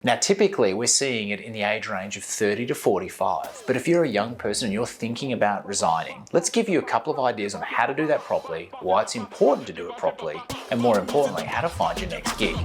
Now, typically we're seeing it in the age range of 30 to 45, but if you're a young person and you're thinking about resigning, let's give you a couple of ideas on how to do that properly, why it's important to do it properly, and more importantly, how to find your next gig.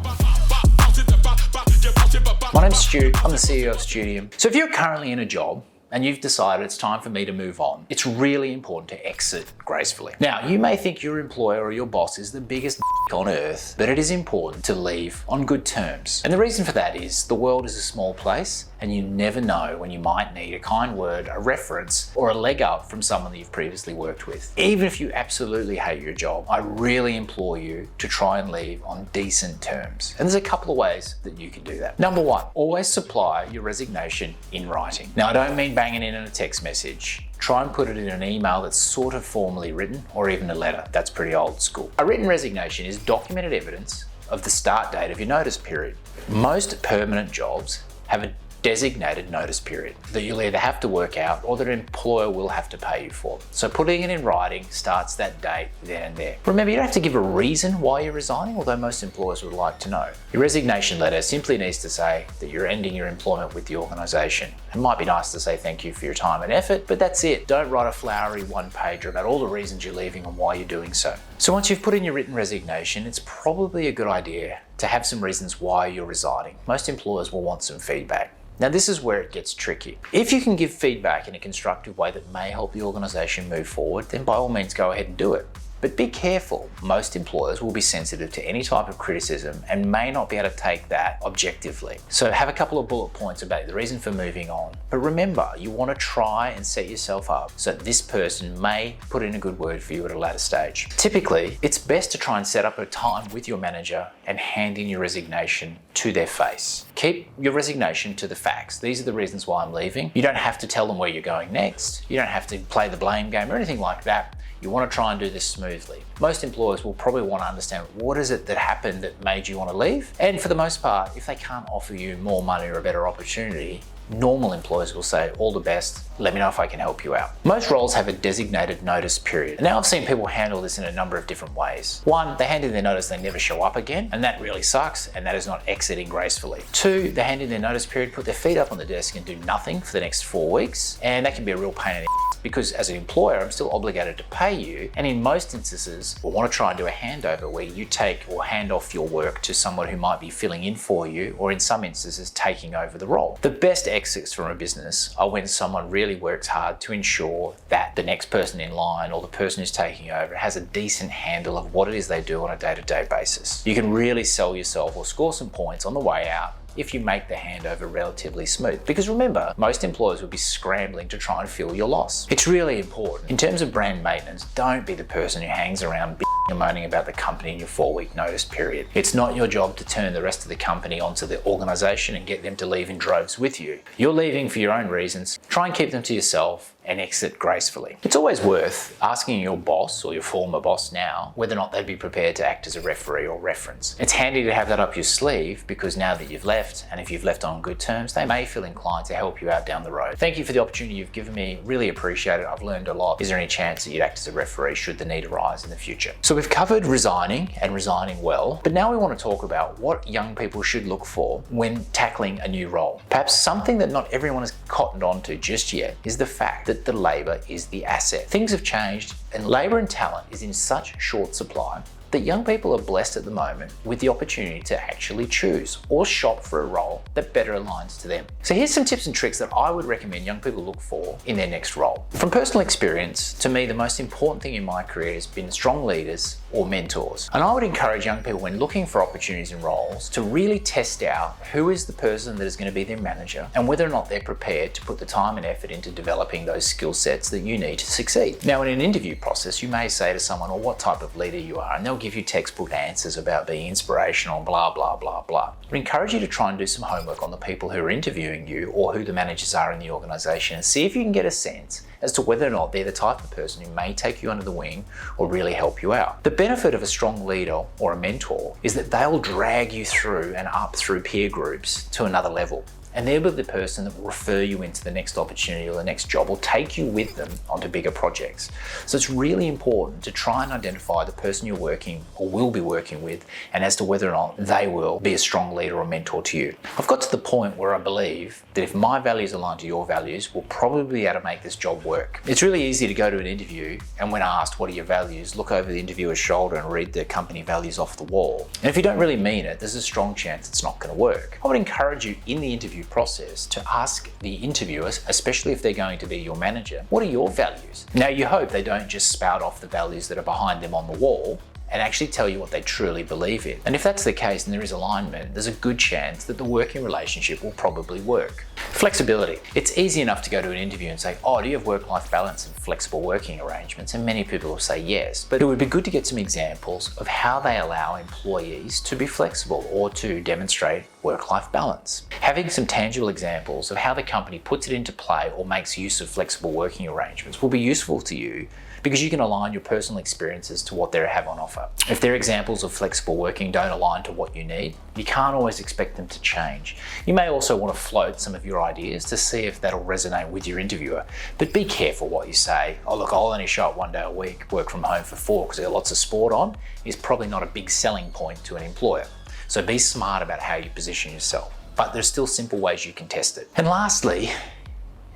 My name's Stu, I'm the CEO of Studium. So if you're currently in a job, and you've decided it's time for me to move on, it's really important to exit gracefully. Now, you may think your employer or your boss is the biggest on earth, but it is important to leave on good terms. And the reason for that is the world is a small place and you never know when you might need a kind word, a reference, or a leg up from someone that you've previously worked with. Even if you absolutely hate your job, I really implore you to try and leave on decent terms. And there's a couple of ways that you can do that. Number one, always supply your resignation in writing. Now, I don't mean banging in a text message. Try and put it in an email that's sort of formally written, or even a letter. That's pretty old school. A written resignation is documented evidence of the start date of your notice period. Most permanent jobs have a designated notice period that you'll either have to work out or that an employer will have to pay you for. So putting it in writing starts that date then and there. Remember, you don't have to give a reason why you're resigning, although most employers would like to know. Your resignation letter simply needs to say that you're ending your employment with the organisation. It might be nice to say thank you for your time and effort, but that's it. Don't write a flowery one-pager about all the reasons you're leaving and why you're doing so. So once you've put in your written resignation, it's probably a good idea to have some reasons why you're resigning. Most employers will want some feedback. Now, this is where it gets tricky. If you can give feedback in a constructive way that may help the organisation move forward, then by all means go ahead and do it. But be careful. Most employers will be sensitive to any type of criticism and may not be able to take that objectively. So have a couple of bullet points about the reason for moving on. But remember, you want to try and set yourself up so that this person may put in a good word for you at a later stage. Typically, it's best to try and set up a time with your manager and hand in your resignation to their face. Keep your resignation to the facts. These are the reasons why I'm leaving. You don't have to tell them where you're going next. You don't have to play the blame game or anything like that. You want to try and do this smoothly. Most employers will probably want to understand what is it that happened that made you want to leave. And for the most part, if they can't offer you more money or a better opportunity, normal employers will say, all the best, let me know if I can help you out. Most roles have a designated notice period. Now, I've seen people handle this in a number of different ways. One, they hand in their notice, they never show up again, and that really sucks, and that is not exiting gracefully. Two, they hand in their notice period, put their feet up on the desk and do nothing for the next 4 weeks, and that can be a real pain in the ass because as an employer, I'm still obligated to pay you, and in most instances, we'll want to try and do a handover where you take or hand off your work to someone who might be filling in for you, or in some instances, taking over the role. The best exits from a business are when someone really works hard to ensure that the next person in line or the person who's taking over has a decent handle of what it is they do on a day-to-day basis. You can really sell yourself or score some points on the way out if you make the handover relatively smooth. Because remember, most employers will be scrambling to try and fill your loss. It's really important. In terms of brand maintenance, don't be the person who hangs around and moaning about the company in your 4-week notice period. It's not your job to turn the rest of the company onto the organisation and get them to leave in droves with you. You're leaving for your own reasons. Try and keep them to yourself and exit gracefully. It's always worth asking your boss or your former boss now whether or not they'd be prepared to act as a referee or reference. It's handy to have that up your sleeve because now that you've left, and if you've left on good terms, they may feel inclined to help you out down the road. Thank you for the opportunity you've given me. Really appreciate it. I've learned a lot. Is there any chance that you'd act as a referee should the need arise in the future? So we've covered resigning and resigning well, but now we want to talk about what young people should look for when tackling a new role. Perhaps something that not everyone has cottoned on to just yet is the fact that the labour is the asset. Things have changed and labour and talent is in such short supply that young people are blessed at the moment with the opportunity to actually choose or shop for a role that better aligns to them. So here's some tips and tricks that I would recommend young people look for in their next role. From personal experience, to me, the most important thing in my career has been strong leaders or mentors. And I would encourage young people when looking for opportunities and roles to really test out who is the person that is going to be their manager and whether or not they're prepared to put the time and effort into developing those skill sets that you need to succeed. Now, in an interview process, you may say to someone, well, what type of leader you are, and they'll give you textbook answers about being inspirational, blah, blah, blah, blah. I encourage you to try and do some homework on the people who are interviewing you or who the managers are in the organisation and see if you can get a sense as to whether or not they're the type of person who may take you under the wing or really help you out. The benefit of a strong leader or a mentor is that they'll drag you through and up through peer groups to another level. And they'll be the person that will refer you into the next opportunity or the next job, or take you with them onto bigger projects. So it's really important to try and identify the person you're working or will be working with, and as to whether or not they will be a strong leader or mentor to you. I've got to the point where I believe that if my values align to your values, we'll probably be able to make this job work. It's really easy to go to an interview and when asked, what are your values, look over the interviewer's shoulder and read the company values off the wall. And if you don't really mean it, there's a strong chance it's not going to work. I would encourage you in the interview process to ask the interviewers, especially if they're going to be your manager, what are your values? Now, you hope they don't just spout off the values that are behind them on the wall, and actually tell you what they truly believe in. And if that's the case and there is alignment, there's a good chance that the working relationship will probably work. Flexibility. It's easy enough to go to an interview and say, oh, do you have work-life balance and flexible working arrangements? And many people will say yes, but it would be good to get some examples of how they allow employees to be flexible or to demonstrate work-life balance. Having some tangible examples of how the company puts it into play or makes use of flexible working arrangements will be useful to you, because you can align your personal experiences to what they have on offer. If their examples of flexible working don't align to what you need, you can't always expect them to change. You may also want to float some of your ideas to see if that'll resonate with your interviewer, but be careful what you say. Oh look, I'll only show up 1 day a week, work from home for 4 because I got lots of sport on, is probably not a big selling point to an employer. So be smart about how you position yourself, but there's still simple ways you can test it. And lastly,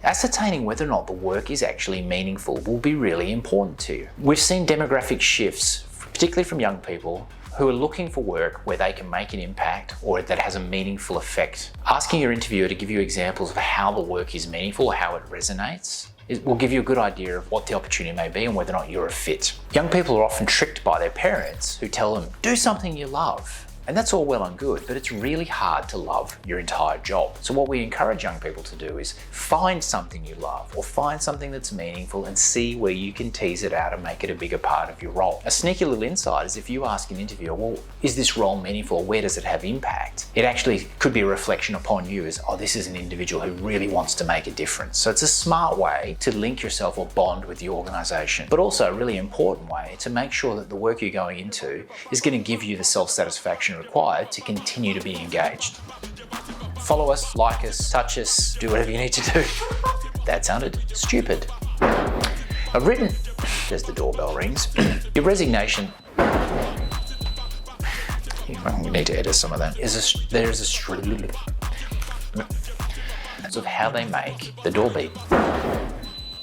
ascertaining whether or not the work is actually meaningful will be really important to you. We've seen demographic shifts, particularly from young people, who are looking for work where they can make an impact or that has a meaningful effect. Asking your interviewer to give you examples of how the work is meaningful or how it resonates will give you a good idea of what the opportunity may be and whether or not you're a fit. Young people are often tricked by their parents who tell them, do something you love. And that's all well and good, but it's really hard to love your entire job. So what we encourage young people to do is find something you love or find something that's meaningful and see where you can tease it out and make it a bigger part of your role. A sneaky little insight is if you ask an interviewer, well, is this role meaningful or where does it have impact? It actually could be a reflection upon you as, oh, this is an individual who really wants to make a difference. So it's a smart way to link yourself or bond with the organization, but also a really important way to make sure that the work you're going into is going to give you the self-satisfaction required to continue to be engaged. Follow us, like us, touch us, do whatever you need to do. That sounded stupid. I've written, as the doorbell rings, your resignation. You need to edit some of that. There's a of how they make the door beep.